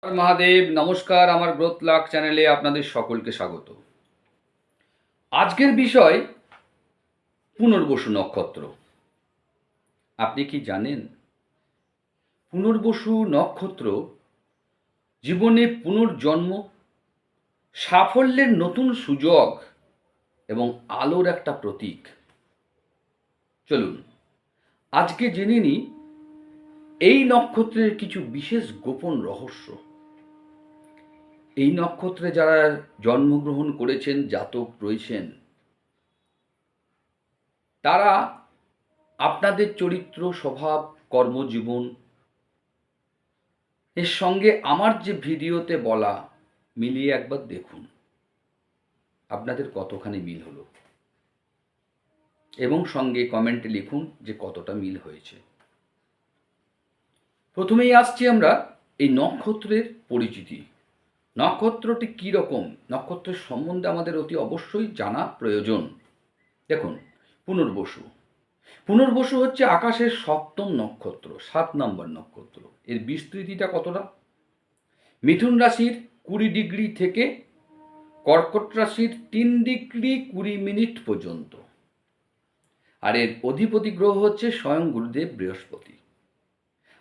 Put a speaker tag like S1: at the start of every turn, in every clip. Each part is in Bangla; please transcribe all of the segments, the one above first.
S1: মহাদেব, নমস্কার। আমার গ্রোথ লাক চ্যানেলে আপনাদের সকলকে স্বাগত। আজকের বিষয় পুনর্বসু নক্ষত্র। আপনি কি জানেন পুনর্বসু নক্ষত্র জীবনে পুনর্জন্ম, সাফল্যের নতুন সুযোগ এবং আলোর একটা প্রতীক? চলুন আজকে জেনে নিই এই নক্ষত্রের কিছু বিশেষ গোপন রহস্য। এই নক্ষত্রে যারা জন্মগ্রহণ করেছেন, জাতক রয়েছেন, তারা আপনাদের চরিত্র, স্বভাব, কর্মজীবন এর সঙ্গে আমার যে ভিডিওতে বলা মিলিয়ে একবার দেখুন আপনাদের কতখানি মিল হলো, এবং সঙ্গে কমেন্টে লিখুন যে কতটা মিল হয়েছে। প্রথমেই আসছি আমরা এই নক্ষত্রের পরিচিতি। নক্ষত্রটি কী রকম, নক্ষত্রের সম্বন্ধে আমাদের অতি অবশ্যই জানা প্রয়োজন। দেখুন, পুনর্বসু পুনর্বসু হচ্ছে আকাশের সপ্তম নক্ষত্র, 7 নম্বর নক্ষত্র। এর বিস্তৃতিটা কতটা? মিথুন রাশির 20 ডিগ্রি থেকে কর্কট রাশির 3 ডিগ্রি 20 মিনিট পর্যন্ত। আর এর অধিপতি গ্রহ হচ্ছে স্বয়ং গুরুদেব বৃহস্পতি।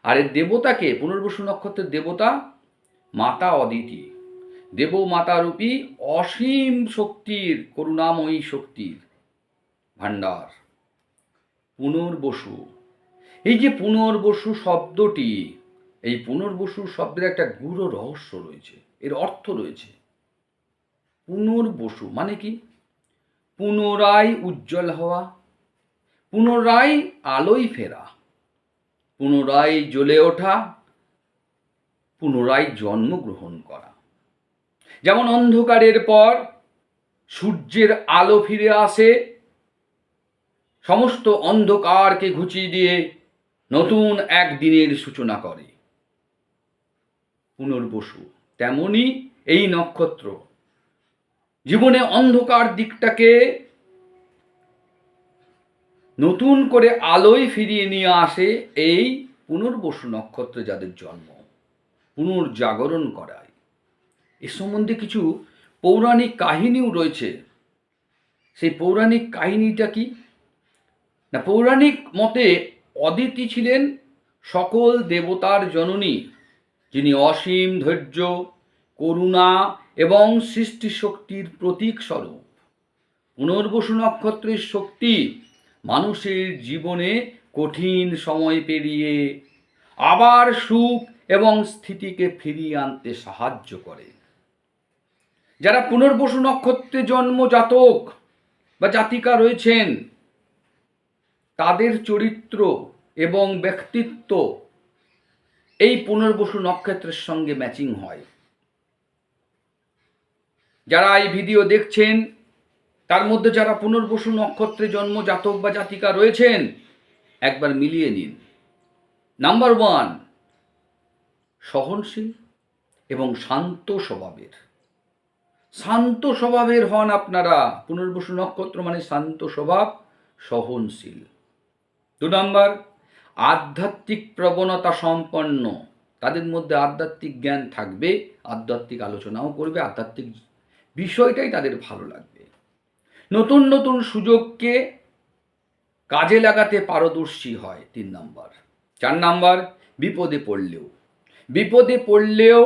S1: আর এর দেবতাকে, পুনর্বসু নক্ষত্রের দেবতা মাতা অদিতি, দেব মাতা রূপী অসীম শক্তির, করুণাময়ী শক্তির ভাণ্ডার পুনর্বসু। এই যে পুনর্বসু শব্দটি, এই পুনর্বসু শব্দের একটা গূঢ় রহস্য রয়েছে, এর অর্থ রয়েছে। পুনর্বসু মানে কি? পুনরায় উজ্জ্বল হওয়া, পুনরায় আলোয় ফেরা, পুনরায় জ্বলে ওঠা, পুনরায় জন্মগ্রহণ করা। যেমন অন্ধকারের পর সূর্যের আলো ফিরে আসে, সমস্ত অন্ধকারকে ঘুচিয়ে দিয়ে নতুন এক দিনের সূচনা করে পুনর্বসু, তেমনি এই নক্ষত্র জীবনে অন্ধকার দিকটাকে নতুন করে আলোয় ফিরিয়ে নিয়ে আসে। এই পুনর্বসু নক্ষত্রে যাদের জন্ম, পুনর্জাগরণ করায়। এ সম্বন্ধে কিছু পৌরাণিক কাহিনীও রয়েছে। সেই পৌরাণিক কাহিনীটা কি না, পৌরাণিক মতে অদিতি ছিলেন সকল দেবতার জননী, যিনি অসীম ধৈর্য, করুণা এবং সৃষ্টি শক্তির প্রতীক স্বরূপ। পুনর্বসু নক্ষত্রের শক্তি মানুষের জীবনে কঠিন সময় পেরিয়ে আবার সুখ এবং স্থিতিকে ফিরিয়ে আনতে সাহায্য করে। যারা পুনর্বসু নক্ষত্রে জন্ম জাতক বা জাতিকা রয়েছেন, তাদের চরিত্র এবং ব্যক্তিত্ব এই পুনর্বসু নক্ষত্রের সঙ্গে ম্যাচিং হয়। যারা এই ভিডিও দেখছেন, তার মধ্যে যারা পুনর্বসু নক্ষত্রে জন্ম জাতক বা জাতিকা রয়েছেন, একবার মিলিয়ে নিন। নাম্বার 1, সহনশীল এবং শান্ত স্বভাবের। শান্ত স্বভাবের হন আপনারা। পুনর্বসু নক্ষত্র মানে শান্ত স্বভাব, সহনশীল। 2 নাম্বার, আধ্যাত্মিক প্রবণতা সম্পন্ন। তাদের মধ্যে আধ্যাত্মিক জ্ঞান থাকবে, আধ্যাত্মিক আলোচনাও করবে, আধ্যাত্মিক বিষয়টাই তাদের ভালো লাগবে। নতুন নতুন সুযোগকে কাজে লাগাতে পারদর্শী হয়। 3 নাম্বার। 4 নাম্বার, বিপদে পড়লেও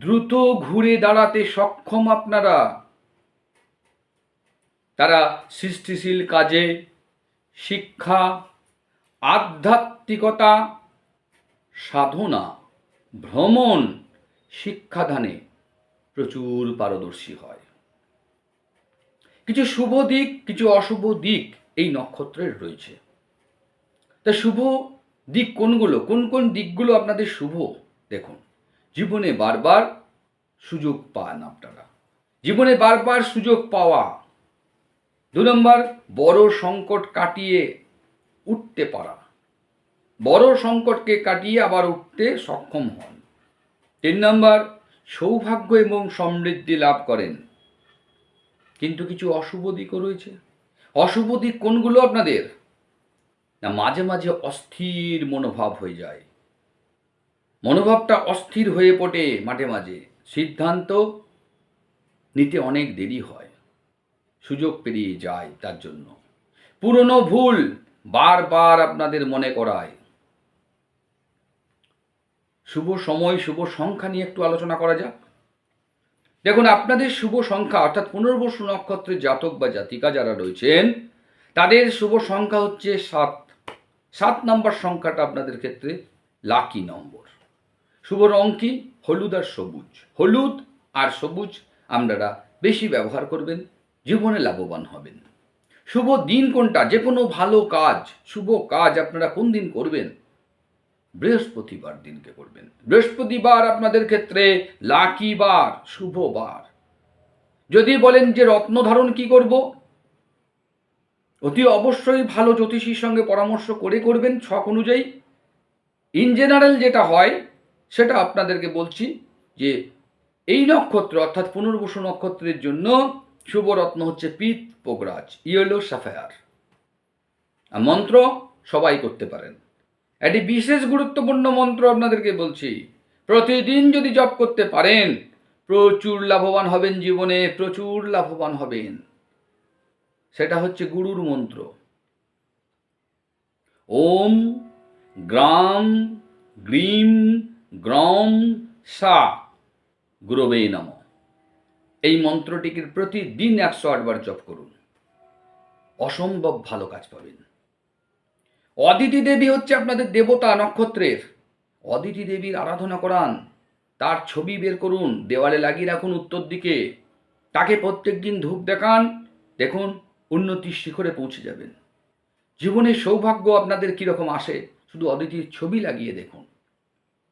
S1: দ্রুত ঘুরে দাঁড়াতে সক্ষম আপনারা। তারা সৃষ্টিশীল কাজে, শিক্ষা, আধ্যাত্মিকতা, সাধনা, ভ্রমণ, শিক্ষাদানে প্রচুর পারদর্শী হয়। কিছু শুভ দিক, কিছু অশুভ দিক এই নক্ষত্রের রয়েছে। তা শুভ দিক কোনগুলো, কোন কোন দিকগুলো আপনাদের শুভ? দেখুন, জীবনে বারবার সুযোগ পান আপনারা, জীবনে বারবার সুযোগ পাওয়া। 2 নম্বর, বড় সংকট কাটিয়ে উঠতে পারা, বড় সংকটকে কাটিয়ে আবার উঠতে সক্ষম হন। 3 নম্বর, সৌভাগ্য এবং সমৃদ্ধি লাভ করেন। কিন্তু কিছু অশুভ দিকও রয়েছে। অশুভ দিক কোনগুলো আপনাদের? না, মাঝে মাঝে অস্থির মনোভাব হয়ে যায়, মনোভাবটা অস্থির হয়ে পড়ে মাঝে মাঝে, সিদ্ধান্ত নিতে অনেক দেরি হয়, সুযোগ পেরিয়ে যায়। তার জন্য পুরনো ভুল বারবার আপনাদের মনে করায়। শুভ সময়, শুভ সংখ্যা নিয়ে একটু আলোচনা করা যাক। দেখুন, আপনাদের শুভ সংখ্যা অর্থাৎ পুনর্বসু নক্ষত্রের জাতক বা জাতিকা যারা রয়েছেন তাদের শুভ সংখ্যা হচ্ছে 7। 7 নম্বর সংখ্যাটা আপনাদের ক্ষেত্রে লাকি নম্বর। শুভ রং কি? হলুদ আর সবুজ। হলুদ আর সবুজ আপনারা বেশি ব্যবহার করবেন, জীবনে লাভবান হবেন। শুভ দিন কোনটা? যে কোনো ভালো কাজ, শুভ কাজ আপনারা কোন দিন করবেন? বৃহস্পতিবার দিনকে করবেন। বৃহস্পতিবার আপনাদের ক্ষেত্রে লাকি বার, শুভ বার। যদি বলেন যে রত্ন ধারণ কি করব, অতি অবশ্যই ভালো জ্যোতিষীর সঙ্গে পরামর্শ করে করবেন ছক অনুযায়ী। ইন জেনারেল যেটা হয় সেটা আপনাদেরকে বলছি যে এই নক্ষত্র অর্থাৎ পুনর্বসু নক্ষত্রের জন্য শুভ রত্ন হচ্ছে পিত পোগরাজ, ইয়েলো সাফায়ার। মন্ত্র সবাই করতে পারেন। একটি বিশেষ গুরুত্বপূর্ণ মন্ত্র আপনাদেরকে বলছি, প্রতিদিন যদি জপ করতে পারেন প্রচুর লাভবান হবেন, জীবনে প্রচুর লাভবান হবেন। সেটা হচ্ছে গুরুর মন্ত্র, ওম গ্রাম গ্রীম গ্রম সা গুরবে নমঃ। এই মন্ত্রটিকে প্রতিদিন 108 বার জপ করুন, অসম্ভব ভালো কাজ পাবেন। অদিতি দেবী হচ্ছে আপনাদের দেবতা নক্ষত্রের। অদিতি দেবীর আরাধনা করান, তার ছবি বের করুন, দেওয়ালে লাগিয়ে রাখুন উত্তর দিকে, তাকে প্রত্যেক দিন ধূপ দেখান, দেখুন উন্নতির শিখরে পৌঁছে যাবেন। জীবনে সৌভাগ্য আপনাদের কীরকম আসে শুধু অদিতির ছবি লাগিয়ে দেখুন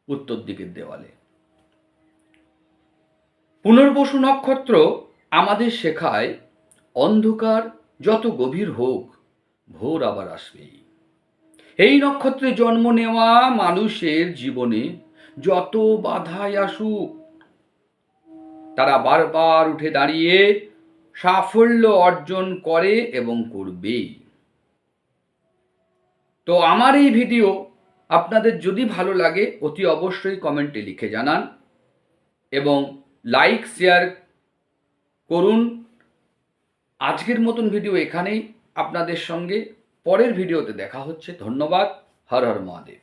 S1: উত্তর দিকের দেওয়ালে। পুনর্বসু নক্ষত্র আমাদের শেখায় অন্ধকার যত গভীর হোক ভোর আবার আসবেই। এই নক্ষত্রে জন্ম নেওয়া মানুষের জীবনে যত বাধাই আসুক তারা বারবার উঠে দাঁড়িয়ে সাফল্য অর্জন করে এবং করবে। তো আমার এই ভিডিও আপনাদের যদি ভালো লাগে অতি অবশ্যই কমেন্টে লিখে জানান এবং লাইক শেয়ার করুন। আজকের মতন ভিডিও এখানেই, আপনাদের সঙ্গে পরের ভিডিওতে দেখা হচ্ছে। ধন্যবাদ। হর হর মহাদেব।